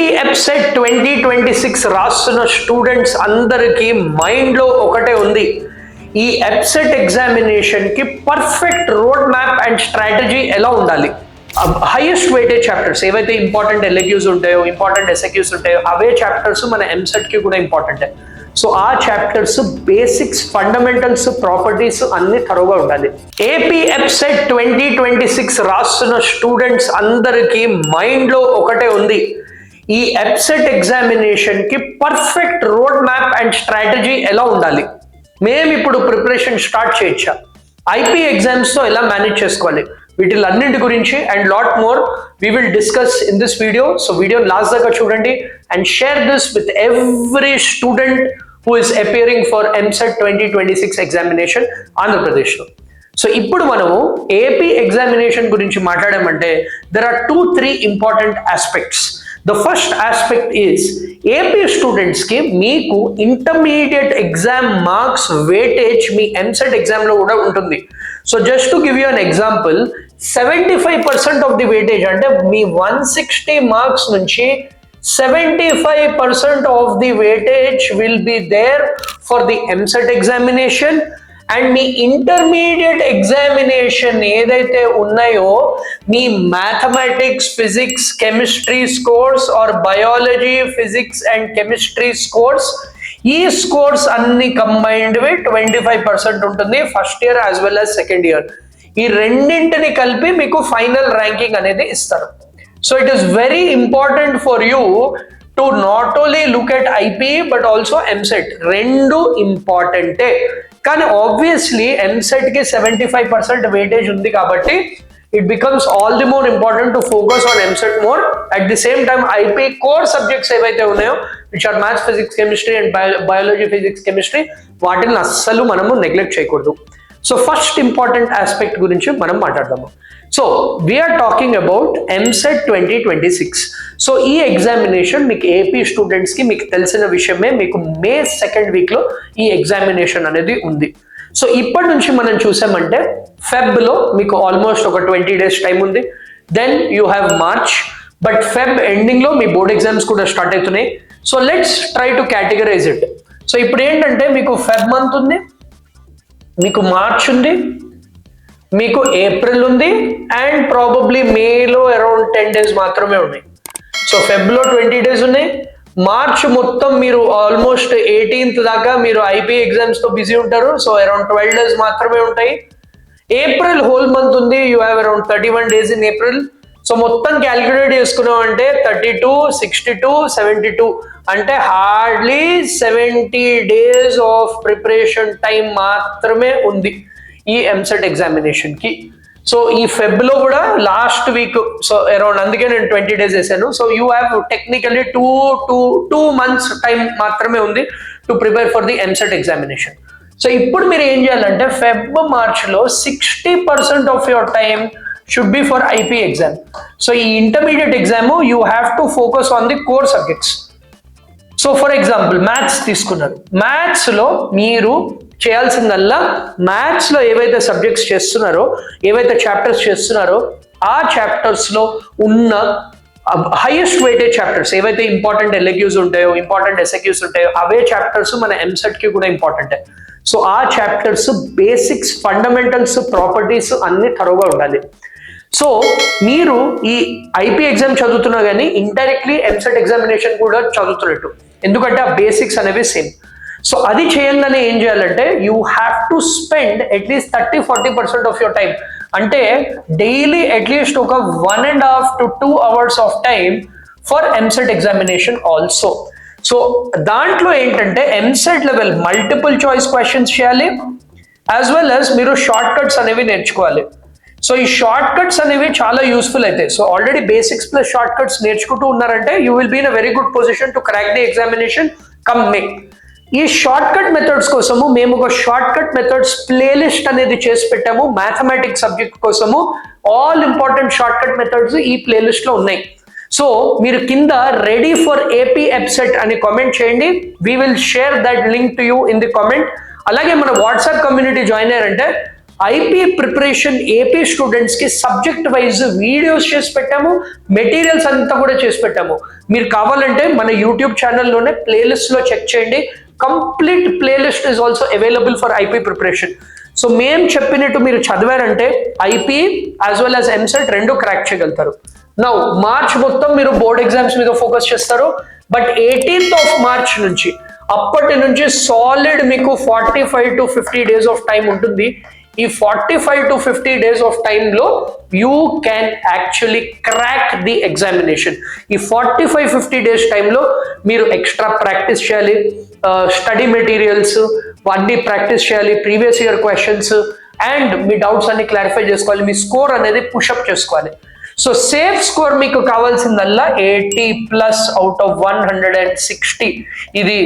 EAPCET 2026 రాస్తున్న students అందరికీ మైండ్లో ఒకటే ఉంది. ఈ EAPCET ఎగ్జామినేషన్ కి perfect road map and strategy ఎలా ఉండాలి. హైయెస్ట్ వెయిటేజ్ చాప్టర్స్ ఏవైతే ఇంపార్టెంట్ ఎల్ఏక్యూస్ ఉంటాయో, ఇంపార్టెంట్ ఎస్ఏక్యూస్ ఉంటాయో, అవే చాప్టర్స్ మన ఎంసెట్ కి కూడా ఇంపార్టెంట్. సో ఆ చాప్టర్స్ బేసిక్స్, ఫండమెంటల్స్, ప్రాపర్టీస్ అన్ని థరోగా ఉండాలి. EAPCET 2026 రాస్తున్న స్టూడెంట్స్ అందరికీ మైండ్లో ఒకటే ఉంది. ఈ EAPCET ఎగ్జామినేషన్ కి perfect road map and strategy ఎలా ఉండాలి. మేము ఇప్పుడు ప్రిపరేషన్ స్టార్ట్ చేయొచ్చా, ఐపీ ఎగ్జామ్స్ తో ఎలా మేనేజ్ చేసుకోవాలి, వీటిలన్నింటి గురించి and lot more we will discuss in this video. So video last దాకా చూడండి and share this with every student who is appearing for EAMCET 2026 examination Andhra Pradesh లో. సో ఇప్పుడు మనము ఏపీ ఎగ్జామినేషన్ గురించి మాట్లాడామంటే there are 2-3 important aspects. The first aspect is AP students ki meeku intermediate exam marks weightage me EAMCET exam లో కూడా ఉంటుంది. So just to give you an example, 75% of the weightage అంటే మీ 160 marks నుంచి 75% of the weightage will be there for the EAMCET examination. And మీ intermediate examination ఏదైతే ఉన్నాయో, మీ mathematics, physics, chemistry scores or biology, physics and chemistry scores, ఈ scores అన్ని combined వి 25% ఉంటుంది first year as well as second year. ఈ రెండింటిని కలిపి మీకు ఫైనల్ ర్యాంకింగ్ అనేది ఇస్తారు. So it is very important for you to not only look at IP but also EAMCET. రెండు ఇంపార్టెంటే, కానీ ఆబ్వియస్లీ ఎంసెట్ కి 75% వెయిటేజ్ ఉంది కాబట్టి it becomes all the more important to focus on EAMCET more. At the same time IP core subjects ఏవైతే ఉన్నాయో, which are maths, physics, chemistry and biology, physics, chemistry, వాటిని అస్సలు మనము నెగ్లెక్ట్ చేయకూడదు. సో ఫస్ట్ ఇంపార్టెంట్ ఆస్పెక్ట్ గురించి మనం మాట్లాడదాము. So we're talking about EAMCET 2026. So ఈ ఎగ్జామినేషన్ మీకు ఏపీ స్టూడెంట్స్ కి మీకు తెలిసిన విషయమే, మీకు మే 2nd week లో ఈ ఎగ్జామినేషన్ అనేది ఉంది. సో ఇప్పటి నుంచి మనం చూసామంటే ఫెబ్ లో మీకు ఆల్మోస్ట్ ఒక 20 days టైం ఉంది. Then you have March, but Feb ending లో మీ బోర్డ్ ఎగ్జామ్స్ కూడా స్టార్ట్ అవుతున్నాయి. So let's try to categorize it. So ఇప్పుడు ఏంటంటే మీకు ఫెబ్ మంత్ ఉంది, మీకు మార్చ్ ఉంది, మీకు ఏప్రిల్ ఉంది అండ్ ప్రాబబ్లీ మేలో అరౌండ్ 10 days మాత్రమే ఉన్నాయి. సో ఫెబ్లో 20 days ఉన్నాయి. మార్చ్ మొత్తం మీరు ఆల్మోస్ట్ 18th దాకా మీరు ఐపీ ఎగ్జామ్స్ తో బిజీ ఉంటారు. సో అరౌండ్ 12 days మాత్రమే ఉంటాయి. ఏప్రిల్ హోల్ మంత్ ఉంది, you have around 31 days in April. So మొత్తం క్యాలిక్యులేట్ చేసుకున్నాం అంటే 32, 62, 72 అంటే hardly 70 days of preparation time మాత్రమే ఉంది ఈ ఎంసెట్ ఎగ్జామినేషన్ కి. సో ఈ ఫెబ్ లో కూడా లాస్ట్ వీక్, సో అరౌండ్ అందుకే నేను 20 days వేసాను. So you have technically two months time మాత్రమే ఉంది to prepare for the EAMCET examination. So ఇప్పుడు మీరు ఏం చేయాలంటే ఫెబ్, మార్చ్ లో 60% of your time should be for IP exam. So ఈ intermediate exam you have to focus on the core subjects. So for example maths తీసుకున్నారు, maths లో మీరు చేయాల్సిందల్లా మ్యాథ్స్ లో ఏవైతే సబ్జెక్ట్స్ చేస్తున్నారో, ఏవైతే చాప్టర్స్ చేస్తున్నారో, ఆ చాప్టర్స్ లో ఉన్న హైయెస్ట్ వెయిటేజ్ చాప్టర్స్ ఏవైతే ఇంపార్టెంట్ ఎల్ఏక్యూస్ ఉంటాయో, ఇంపార్టెంట్ ఎస్ఏక్యూస్ ఉంటాయో, అవే చాప్టర్స్ మన ఎంసెట్ కి కూడా ఇంపార్టెంట్. సో ఆ చాప్టర్స్ బేసిక్స్, ఫండమెంటల్స్, ప్రాపర్టీస్ అన్ని థరోగా ఉండాలి. సో మీరు ఈ ఐపీ ఎగ్జామ్ చదువుతున్నా కానీ ఇండైరెక్ట్లీ ఎంసెట్ ఎగ్జామినేషన్ కూడా చదువుతున్నట్టు, ఎందుకంటే ఆ బేసిక్స్ అనేవి సేమ్. సో అది చేయాలని ఏం చేయాలంటే you have to spend at least 30-40% of your time, అంటే డైలీ అట్లీస్ట్ ఒక 1.5 to 2 hours of time for EAMCET examination also. So దాంట్లో ఏంటంటే EAMCET level multiple choice questions చేయాలి, యాజ్ వెల్ యాజ్ మీరు షార్ట్ కట్స్ అనేవి నేర్చుకోవాలి. సో ఈ షార్ట్ కట్స్ అనేవి చాలా యూస్ఫుల్ అవుతాయి. So already basics plus short cuts నేర్చుకుంటూ ఉన్నారంటే you will be in a very good position to crack the examination come May. ఈ షార్ట్ కట్ మెథడ్స్ కోసము మేము ఒక షార్ట్ కట్ మెథడ్స్ ప్లేలిస్ట్ అనేది చేసి పెట్టాము. మ్యాథమెటిక్స్ సబ్జెక్ట్ కోసము all important short cut methods ఈ ప్లేలిస్ట్ లో ఉన్నాయి. సో మీరు కింద రెడీ ఫర్ EAPCET అని కామెంట్ చేయండి. We will share that link to you in the comment. అలాగే మన వాట్సాప్ కమ్యూనిటీ జాయిన్ అయ్యారంటే ఐపీ ప్రిపరేషన్ ఏపీ స్టూడెంట్స్ కి సబ్జెక్ట్ వైజ్ వీడియోస్ చేసి పెట్టాము, మెటీరియల్స్ అంతా కూడా చేసి పెట్టాము. మీరు కావాలంటే మన యూట్యూబ్ ఛానల్లోనే ప్లేలిస్ట్ లో చెక్ చేయండి. Complete playlist is also available for IP preparation. So మేము చెప్పినట్టు మీరు చదివారంటే IP as well as EAMCET రెండు క్రాక్ చేయగలుగుతారు. నౌ మార్చ్ మొత్తం మీరు బోర్డ్ ఎగ్జామ్స్ మీద ఫోకస్ చేస్తారు, బట్ 18th of March నుంచి అప్పటి నుంచి సాలిడ్ మీకు 45 to 50 days ఆఫ్ టైం ఉంటుంది. ఈ 45 to 50 days ఆఫ్ టైంలో you can actually crack the examination. ఈ 45-50 days టైంలో మీరు ఎక్స్ట్రా ప్రాక్టీస్ చేయాలి, స్టడీ మెటీరియల్స్ అన్ని ప్రాక్టీస్ చేయాలి, previous year questions and me doubts అన్ని క్లారిఫై చేసుకోవాలి, మీ స్కోర్ అనేది పుషప్ చేసుకోవాలి. సో సేఫ్ స్కోర్ మీకు కావాల్సిందల్లా 80+ అవుట్ ఆఫ్ 160. ఇది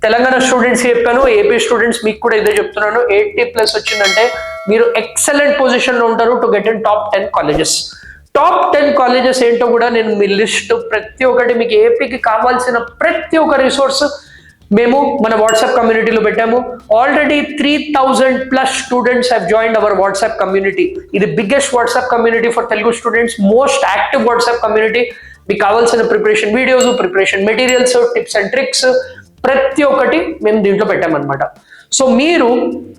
తెలంగాణ స్టూడెంట్స్ చెప్పాను, ఏపీ స్టూడెంట్స్ మీకు కూడా ఇదే చెప్తున్నాను. 80+ వచ్చిందంటే మీరు ఎక్సలెంట్ పొజిషన్ లో ఉంటారు to get in top 10 colleges. Top 10 colleges ఏంటో కూడా నేను మీ లిస్ట్ ప్రతి ఒక్కటి మీకు ఏపీకి కావాల్సిన ప్రతి ఒక్క రిసోర్స్ మేము మన వాట్సాప్ కమ్యూనిటీలో పెట్టాము. Already 3000+ students have joined our WhatsApp community. ఇది biggest WhatsApp community for Telugu students, most active WhatsApp community. మీకు కావాల్సిన preparation videos, preparation materials, tips and tricks ప్రతి ఒక్కటి మేము దీంట్లో పెట్టామన్నమాట. సో మీరు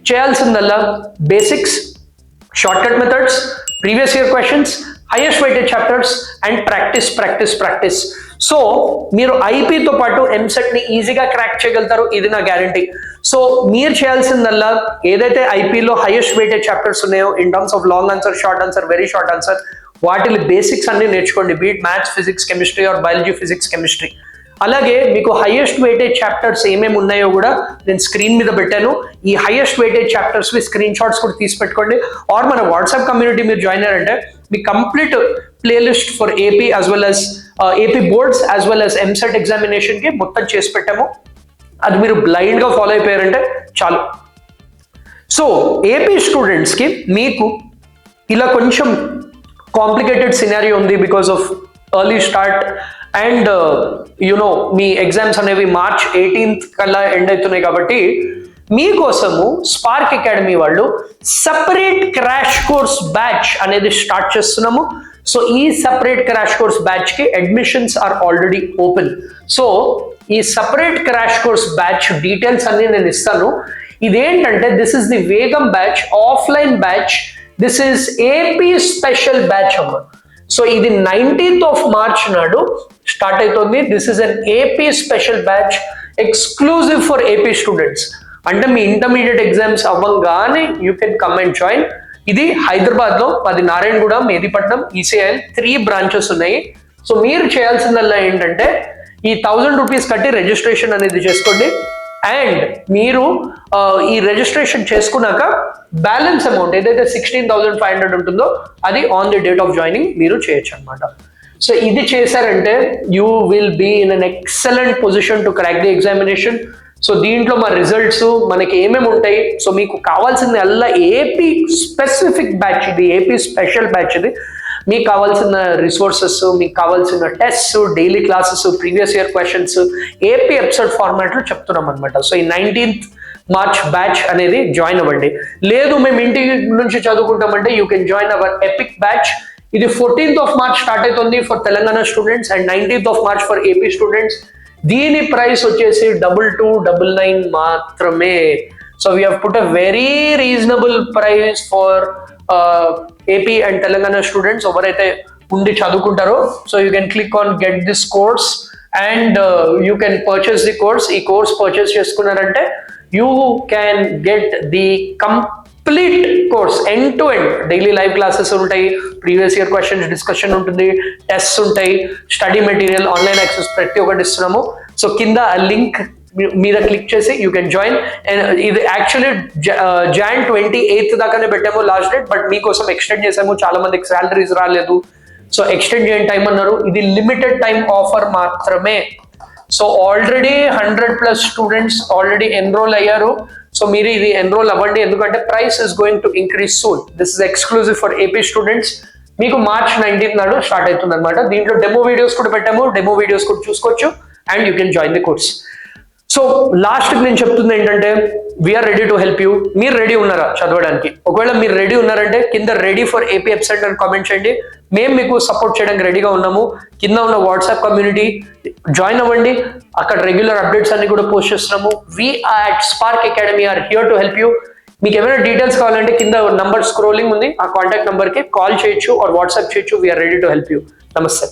చేయాల్సిందల్లా basics, short cut methods, previous year questions, highest weighted chapters and practice. So మీరు ఐపీతో పాటు ఎంసెట్ ని ఈజీగా క్రాక్ చేయగలుగుతారు, ఇది నా గ్యారంటీ. సో మీరు చేయాల్సిందల్లా ఏదైతే ఐపీలో హైయెస్ట్ వెయిటెడ్ చాప్టర్స్ ఉన్నాయో in terms of long answer, short answer, very short answer, వాటి బేసిక్స్ అన్ని నేర్చుకోండి. Beat maths, physics, chemistry or biology, physics, chemistry. అలాగే మీకు హైయెస్ట్ వెయిటేజ్ చాప్టర్స్ ఏమేమి ఉన్నాయో కూడా నేను స్క్రీన్ మీద పెట్టాను. ఈ highest weightage chapters screen shots కూడా తీసి పెట్టుకోండి. ఆర్ మన వాట్సాప్ కమ్యూనిటీ మీరు జాయిన్ అయ్యారంటే మీ complete playlist for AP as well as AP boards as well as EAMCET examination కి మొత్తం చేసి పెట్టాము. అది మీరు బ్లైండ్ గా ఫాలో అయిపోయారంటే చాలు. సో ఏపీ స్టూడెంట్స్ కి మీకు ఇలా కొంచెం కాంప్లికేటెడ్ సినారియో ఉంది because of early start and మీ ఎగ్జామ్స్ అనేవి March 18th కల్లా ఎండ్ అవుతున్నాయి. కాబట్టి మీకోసము స్పార్క్ అకాడమీ వాళ్ళు సపరేట్ క్రాష్ కోర్స్ బ్యాచ్ అనేది స్టార్ట్ చేస్తున్నాము. సో ఈ సపరేట్ క్రాష్ కోర్స్ బ్యాచ్ కి admissions are already open. So ఈ separate crash course batch details అన్ని నేను ఇస్తాను. ఇదేంటంటే this is the Vegam batch, offline batch. This is AP special batch అమ్మ. సో ఇది 19th of March నాడు స్టార్ట్ అవుతుంది. This is an AP special batch exclusive for AP students. అంటే మీ intermediate exams అవ్వగానే you can come and join. ఇది హైదరాబాద్ లో, అది Narayanguda, Mehdipatnam, ECIL 3 branches ఉన్నాయి. సో మీరు చేయాల్సిందల్లా ఏంటంటే ఈ 1000 రూపీస్ కట్టి రిజిస్ట్రేషన్ అనేది చేసుకోండి. అండ్ మీరు ఈ రిజిస్ట్రేషన్ చేసుకున్నాక బ్యాలెన్స్ అమౌంట్ ఏదైతే 16,500 ఉంటుందో అది on the date of joining మీరు చేయొచ్చు అనమాట. సో ఇది చేశారంటే you will be in an excellent position to crack the examination. So దీంట్లో మా రిజల్ట్స్ మనకి ఏమేమి ఉంటాయి, సో మీకు కావాల్సింది అల్లా ఏపీ స్పెసిఫిక్ బ్యాచ్, ఇది ఏపీ స్పెషల్ బ్యాచ్. ఇది మీకు కావాల్సిన రిసోర్సెస్, మీకు కావాల్సిన test, daily classes, previous year questions AP episode format లో చెప్తున్నాం అనమాట. సో ఈ 19th March బ్యాచ్ అనేది జాయిన్ అవ్వండి. లేదు మేము ఇంటి నుంచి చదువుకుంటామంటే you can join our epic batch. ఇది 14th of March స్టార్ట్ అవుతుంది for Telangana students and 19th of March for AP students. దీని ప్రైస్ వచ్చేసి 2299 మాత్రమే. So we have put a very reasonable price for AP and Telangana students ఎవరైతే ఉండి చదువుకుంటారో. So you can click on get this course and you can purchase the course. ఈ course purchase చేసుకున్నారంటే you can get the complete course end to end. Daily live classes ఉంటాయి, previous year questions discussion ఉంటుంది, tests ఉంటాయి, study material, online access ప్రతి ఒక్కటి ఇస్తున్నాము. So కింద ఆ లింక్ మీద క్లిక్ చేసి యూ కెన్ జాయిన్. అండ్ ఇది యాక్చువల్లీ Jan 28th దాకానే పెట్టాము లాస్ట్ డేట్, బట్ మీకోసం ఎక్స్టెండ్ చేసాము. చాలా మందికి శాలరీస్ రాలేదు, సో ఎక్స్టెండ్ చేయండి టైం అన్నారు. ఇది లిమిటెడ్ టైం ఆఫర్ మాత్రమే. So already 100+ students already enrol అయ్యారు. సో మీరు ఇది ఎన్రోల్ అవ్వండి, ఎందుకంటే price is going to increase soon. This is exclusive for AP students. మీకు March 19th నాడు స్టార్ట్ అవుతుంది అనమాట. దీంట్లో డెమో వీడియోస్ కూడా పెట్టాము, డెమో వీడియోస్ కూడా చూసుకోవచ్చు and you can join the course. So last నేను చెప్తుంది ఏంటంటే we're ready to help you. మీరు రెడీ ఉన్నారా చదవడానికి? ఒకవేళ మీరు రెడీ ఉన్నారంటే కింద రెడీ ఫర్ ఏపీ వెబ్సైట్ అని కామెంట్ చేయండి. మేము మీకు సపోర్ట్ చేయడానికి రెడీగా ఉన్నాము. కింద ఉన్న వాట్సాప్ కమ్యూనిటీ జాయిన్ అవ్వండి, అక్కడ రెగ్యులర్ అప్డేట్స్ అన్ని కూడా పోస్ట్ చేస్తున్నాము. We at Spark Academy are here to help you. మీకు ఏమైనా డీటెయిల్స్ కావాలంటే కింద నంబర్ స్క్రోలింగ్ ఉంది, ఆ కాంటాక్ట్ నంబర్కి కాల్ చేయొచ్చు ఆర్ వాట్సాప్ చేయొచ్చు. We're ready to help you. నమస్తే.